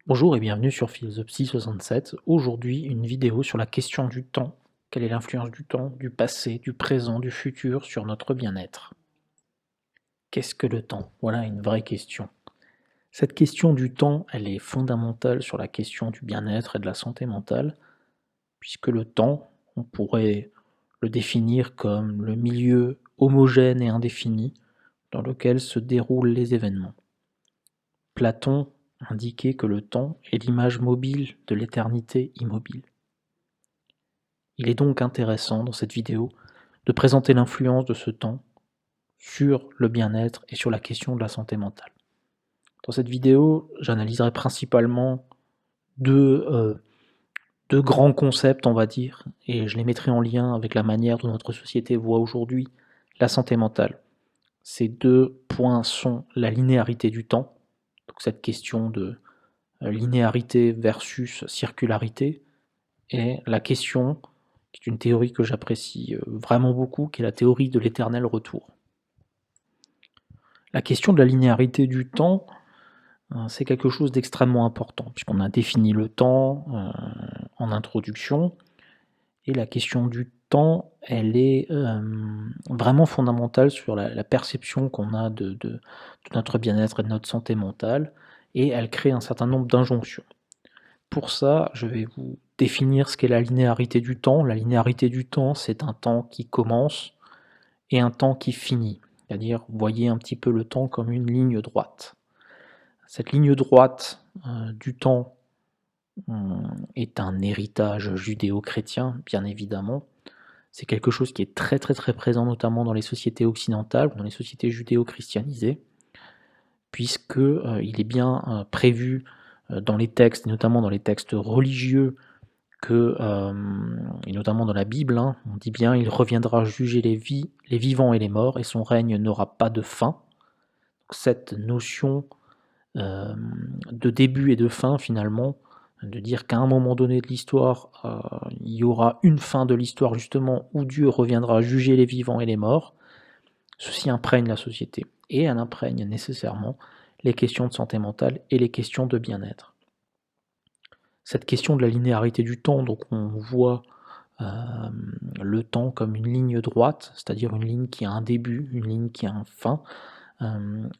Bonjour et bienvenue sur Philosophie 67. Aujourd'hui, une vidéo sur la question du temps. Quelle est l'influence du temps, du passé, du présent, du futur sur notre bien-être? Qu'est-ce que le temps? Voilà une vraie question. Cette question du temps, elle est fondamentale sur la question du bien-être et de la santé mentale, puisque le temps, on pourrait le définir comme le milieu homogène et indéfini dans lequel se déroulent les événements. Platon indiquait que le temps est l'image mobile de l'éternité immobile. Il est donc intéressant dans cette vidéo de présenter l'influence de ce temps sur le bien-être et sur la question de la santé mentale. Dans cette vidéo, j'analyserai principalement deux, euh, deux grands concepts, on va dire, et je les mettrai en lien avec la manière dont notre société voit aujourd'hui la santé mentale. Ces deux points sont la linéarité du temps, donc cette question de linéarité versus circularité, et la question, qui est une théorie que j'apprécie vraiment beaucoup, qui est la théorie de l'éternel retour. La question de la linéarité du temps, c'est quelque chose d'extrêmement important, puisqu'on a défini le temps en introduction, et la question du temps, elle est vraiment fondamentale sur la perception qu'on a de notre bien-être et de notre santé mentale, et elle crée un certain nombre d'injonctions. Pour ça, je vais vous définir ce qu'est la linéarité du temps. La linéarité du temps, c'est un temps qui commence et un temps qui finit. C'est-à-dire, voyez un petit peu le temps comme une ligne droite. Cette ligne droite du temps est un héritage judéo-chrétien, bien évidemment. C'est quelque chose qui est très très très présent notamment dans les sociétés occidentales, dans les sociétés judéo-christianisées, puisque il est bien prévu dans les textes, et notamment dans les textes religieux, que, et notamment dans la Bible, on dit bien, il reviendra juger les vivants et les morts, et son règne n'aura pas de fin. Cette notion de début et de fin, finalement, de dire qu'à un moment donné de l'histoire, il y aura une fin de l'histoire, justement, où Dieu reviendra juger les vivants et les morts, ceci imprègne la société, et elle imprègne nécessairement les questions de santé mentale et les questions de bien-être. Cette question de la linéarité du temps, donc on voit le temps comme une ligne droite, c'est-à-dire une ligne qui a un début, une ligne qui a une fin,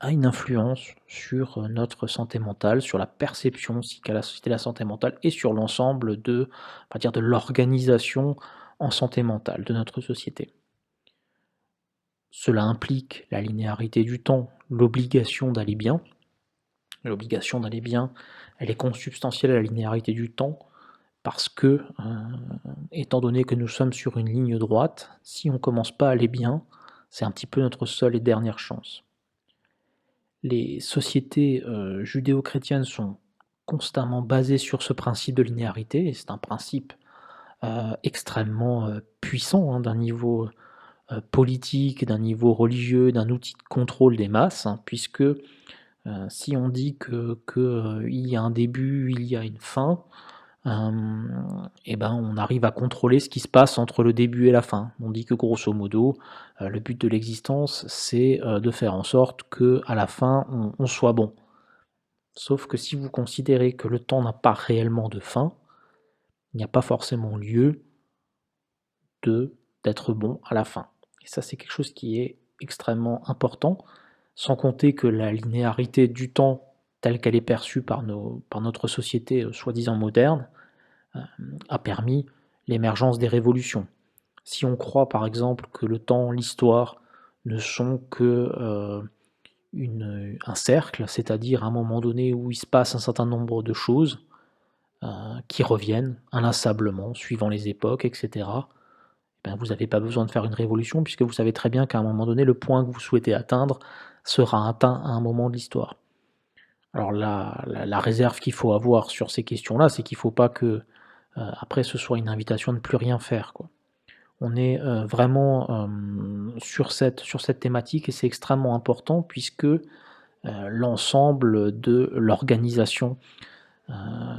a une influence sur notre santé mentale, sur la perception aussi qu'a la société de la santé mentale et sur l'ensemble de, on va dire, de l'organisation en santé mentale de notre société. Cela implique la linéarité du temps, l'obligation d'aller bien. L'obligation d'aller bien, elle est consubstantielle à la linéarité du temps, parce que, étant donné que nous sommes sur une ligne droite, si on ne commence pas à aller bien, c'est un petit peu notre seule et dernière chance. Les sociétés judéo-chrétiennes sont constamment basées sur ce principe de linéarité, et c'est un principe extrêmement puissant, d'un niveau politique, d'un niveau religieux, d'un outil de contrôle des masses, puisque si on dit qu'il y a un début, il y a une fin, et ben on arrive à contrôler ce qui se passe entre le début et la fin. On dit que grosso modo, le but de l'existence, c'est de faire en sorte que à la fin, on soit bon. Sauf que si vous considérez que le temps n'a pas réellement de fin, il n'y a pas forcément lieu d'être bon à la fin. Et ça, c'est quelque chose qui est extrêmement important, sans compter que la linéarité du temps telle qu'elle est perçue par notre société soi-disant moderne, a permis l'émergence des révolutions. Si on croit par exemple que le temps, l'histoire ne sont que un cercle, c'est-à-dire un moment donné où il se passe un certain nombre de choses qui reviennent inlassablement suivant les époques, etc., ben, vous n'avez pas besoin de faire une révolution puisque vous savez très bien qu'à un moment donné, le point que vous souhaitez atteindre sera atteint à un moment de l'histoire. Alors la réserve qu'il faut avoir sur ces questions-là, c'est qu'il ne faut pas que après ce soit une invitation de ne plus rien faire, quoi. On est vraiment sur cette thématique et c'est extrêmement important puisque l'ensemble de l'organisation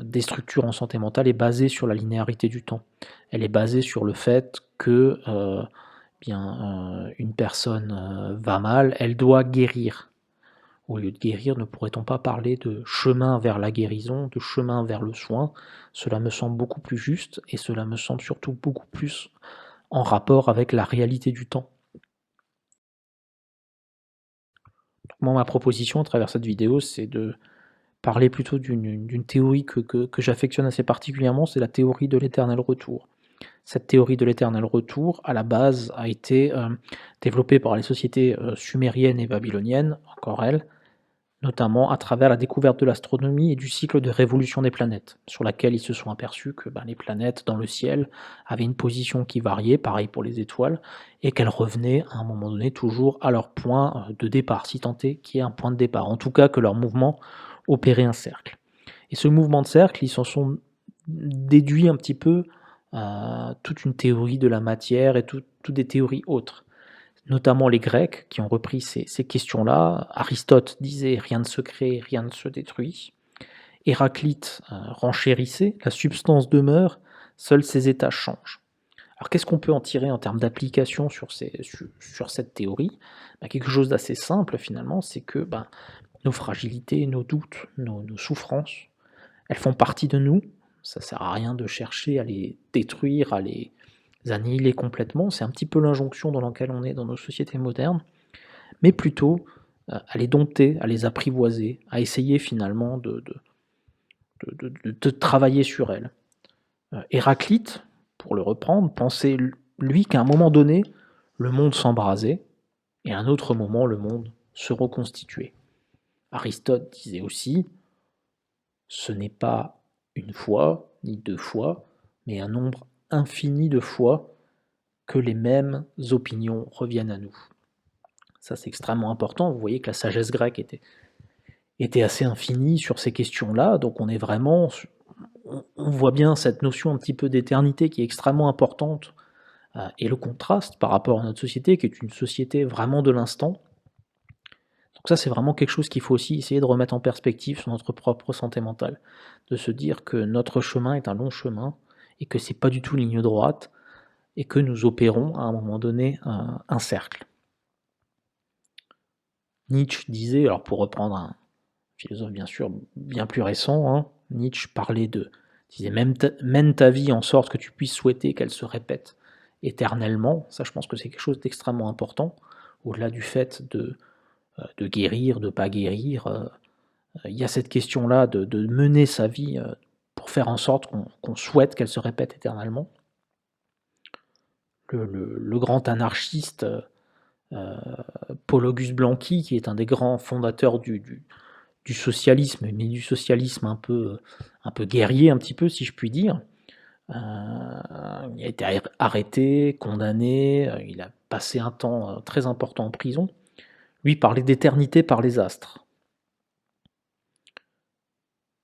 des structures en santé mentale est basée sur la linéarité du temps. Elle est basée sur le fait que une personne va mal, elle doit guérir. Au lieu de guérir, ne pourrait-on pas parler de chemin vers la guérison, de chemin vers le soin? Cela me semble beaucoup plus juste et cela me semble surtout beaucoup plus en rapport avec la réalité du temps. Moi, ma proposition à travers cette vidéo, c'est de parler plutôt d'une théorie que j'affectionne assez particulièrement, c'est la théorie de l'éternel retour. Cette théorie de l'éternel retour, à la base, a été développée par les sociétés sumériennes et babyloniennes, encore elles, notamment à travers la découverte de l'astronomie et du cycle de révolution des planètes, sur laquelle ils se sont aperçus que les planètes dans le ciel avaient une position qui variait, pareil pour les étoiles, et qu'elles revenaient à un moment donné toujours à leur point de départ, si tant est qu'il y ait un point de départ, en tout cas que leur mouvement opérait un cercle. Et ce mouvement de cercle, ils s'en sont déduits un petit peu toute une théorie de la matière et toutes des théories autres, notamment les Grecs qui ont repris ces questions-là. Aristote disait « rien ne se crée, rien ne se détruit ». Héraclite renchérissait « la substance demeure, seuls ses états changent ». Alors qu'est-ce qu'on peut en tirer en termes d'application sur cette théorie? Quelque chose d'assez simple finalement, c'est que nos fragilités, nos doutes, nos souffrances, elles font partie de nous. Ça sert à rien de chercher à les détruire, à les annihiler complètement. C'est un petit peu l'injonction dans laquelle on est dans nos sociétés modernes, mais plutôt à les dompter, à les apprivoiser, à essayer finalement de travailler sur elles. Héraclite, pour le reprendre, pensait lui qu'à un moment donné, le monde s'embrasait, et à un autre moment, le monde se reconstituait. Aristote disait aussi, ce n'est pas une fois, ni deux fois, mais un nombre infini de fois que les mêmes opinions reviennent à nous. Ça, c'est extrêmement important. Vous voyez que la sagesse grecque était assez infinie sur ces questions-là, donc on est vraiment... On voit bien cette notion un petit peu d'éternité qui est extrêmement importante, et le contraste par rapport à notre société, qui est une société vraiment de l'instant. Donc ça, c'est vraiment quelque chose qu'il faut aussi essayer de remettre en perspective sur notre propre santé mentale, de se dire que notre chemin est un long chemin, et que c'est pas du tout une ligne droite, et que nous opérons à un moment donné un cercle. Nietzsche disait, alors pour reprendre un philosophe bien sûr bien plus récent, Nietzsche disait mène ta vie en sorte que tu puisses souhaiter qu'elle se répète éternellement. Ça, je pense que c'est quelque chose d'extrêmement important, au-delà du fait de guérir, de ne pas guérir. Il y a cette question-là de mener sa vie pour faire en sorte qu'on souhaite qu'elle se répète éternellement. Le grand anarchiste Paul-Auguste Blanqui, qui est un des grands fondateurs du socialisme, mais du socialisme un peu guerrier, un petit peu, si je puis dire. Il a été arrêté, condamné, il a passé un temps très important en prison. Lui parlait d'éternité par les astres.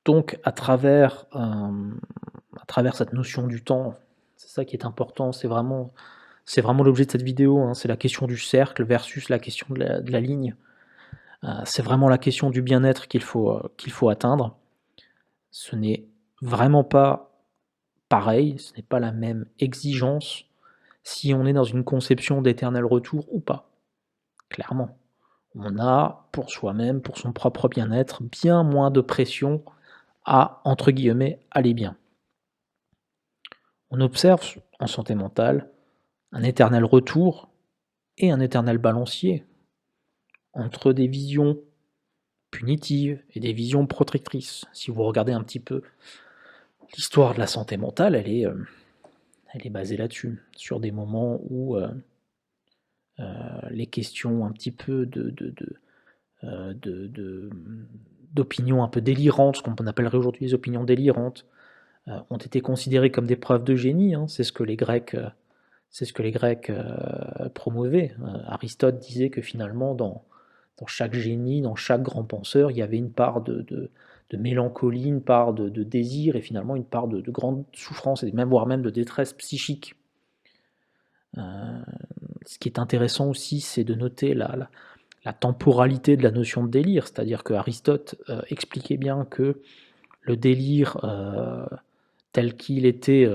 Donc, à travers cette notion du temps, c'est ça qui est important, c'est vraiment l'objet de cette vidéo, c'est la question du cercle versus la question de la ligne. C'est vraiment la question du bien-être qu'il faut atteindre. Ce n'est vraiment pas pareil, ce n'est pas la même exigence si on est dans une conception d'éternel retour ou pas. Clairement. On a, pour soi-même, pour son propre bien-être, bien moins de pression à, entre guillemets, aller bien. On observe, en santé mentale, un éternel retour et un éternel balancier entre des visions punitives et des visions protectrices. Si vous regardez un petit peu l'histoire de la santé mentale, elle est basée là-dessus, sur des moments où les questions un petit peu d'opinions un peu délirantes, ce qu'on appellerait aujourd'hui les opinions délirantes, ont été considérées comme des preuves de génie. C'est ce que les Grecs promouvaient. Aristote disait que finalement, dans chaque génie, dans chaque grand penseur, il y avait une part de mélancolie, une part de désir, et finalement une part de grande souffrance, et voire même de détresse psychique. Ce qui est intéressant aussi, c'est de noter la temporalité de la notion de délire, c'est-à-dire que Aristote expliquait bien que le délire tel qu'il était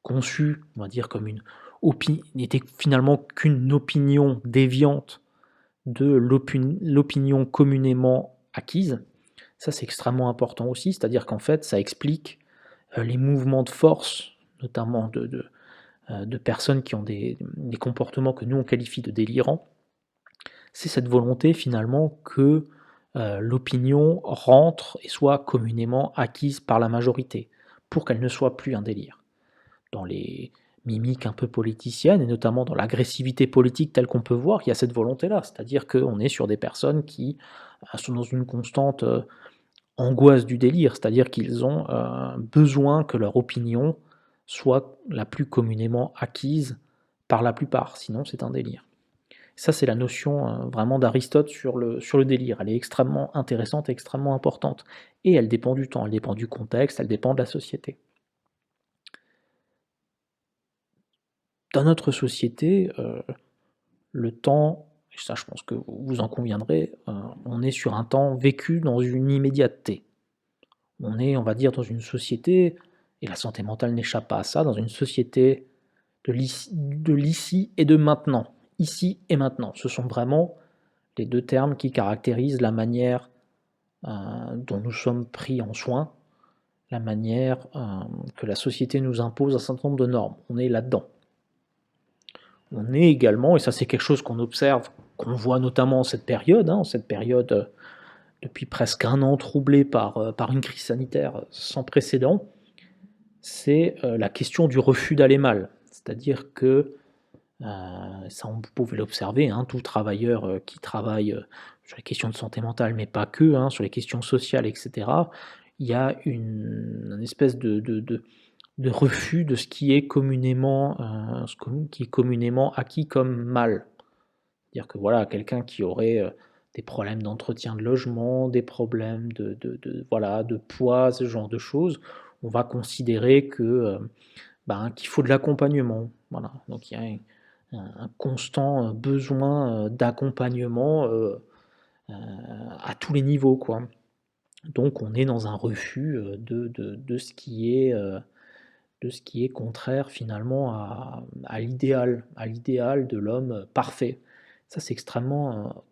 conçu, on va dire comme n'était finalement qu'une opinion déviante de l'opinion communément acquise. Ça, c'est extrêmement important aussi, c'est-à-dire qu'en fait, ça explique les mouvements de force, notamment de personnes qui ont des comportements que nous on qualifie de délirants. C'est cette volonté finalement que l'opinion rentre et soit communément acquise par la majorité, pour qu'elle ne soit plus un délire. Dans les mimiques un peu politiciennes, et notamment dans l'agressivité politique telle qu'on peut voir, il y a cette volonté-là, c'est-à-dire qu'on est sur des personnes qui sont dans une constante angoisse du délire, c'est-à-dire qu'ils ont besoin que leur opinion soit la plus communément acquise par la plupart, sinon c'est un délire. Ça, c'est la notion vraiment d'Aristote sur le délire. Elle est extrêmement intéressante et extrêmement importante. Et elle dépend du temps, elle dépend du contexte, elle dépend de la société. Dans notre société, le temps, et ça je pense que vous en conviendrez, on est sur un temps vécu dans une immédiateté. On est, on va dire, dans une société, et la santé mentale n'échappe pas à ça, dans une société de l'ici et de maintenant. Ici et maintenant, ce sont vraiment les deux termes qui caractérisent la manière dont nous sommes pris en soin, la manière que la société nous impose un certain nombre de normes. On est là-dedans. On est également, et ça c'est quelque chose qu'on observe, qu'on voit notamment en cette période, depuis presque un an troublée par une crise sanitaire sans précédent, c'est la question du refus d'aller mal. C'est-à-dire que, ça on pouvait l'observer, tout travailleur qui travaille sur les questions de santé mentale, mais pas que, sur les questions sociales, etc., il y a une espèce de refus de ce qui est communément acquis comme mal. C'est-à-dire que voilà, quelqu'un qui aurait des problèmes d'entretien de logement, des problèmes de poids, ce genre de choses, on va considérer que qu'il faut de l'accompagnement. Voilà. Donc il y a un constant besoin d'accompagnement à tous les niveaux, quoi. Donc on est dans un refus de ce qui est contraire finalement à l'idéal de l'homme parfait. Ça c'est extrêmement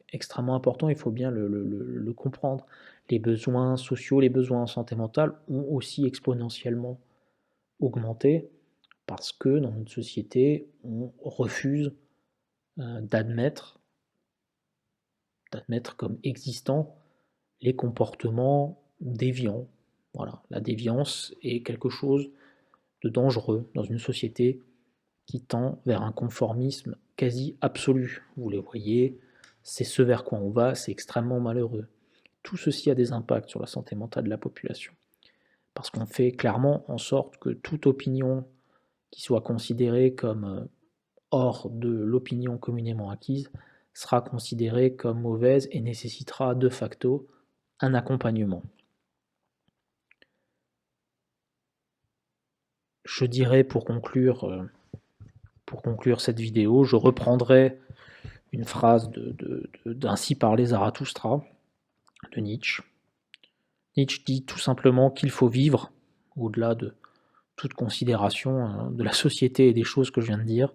important, il faut bien le comprendre. Les besoins sociaux, les besoins en santé mentale ont aussi exponentiellement augmenté parce que dans notre société, on refuse d'admettre comme existants les comportements déviants. Voilà, la déviance est quelque chose de dangereux dans une société qui tend vers un conformisme quasi absolu. Vous les voyez, c'est ce vers quoi on va, c'est extrêmement malheureux. Tout ceci a des impacts sur la santé mentale de la population. Parce qu'on fait clairement en sorte que toute opinion qui soit considérée comme hors de l'opinion communément acquise sera considérée comme mauvaise et nécessitera de facto un accompagnement. Je dirais pour conclure cette vidéo, je reprendrai une phrase d'Ainsi parlait Zarathustra de Nietzsche. Nietzsche dit tout simplement qu'il faut vivre, au-delà de toute considération de la société et des choses que je viens de dire.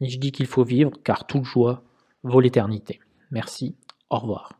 Nietzsche dit qu'il faut vivre car toute joie vaut l'éternité. Merci, au revoir.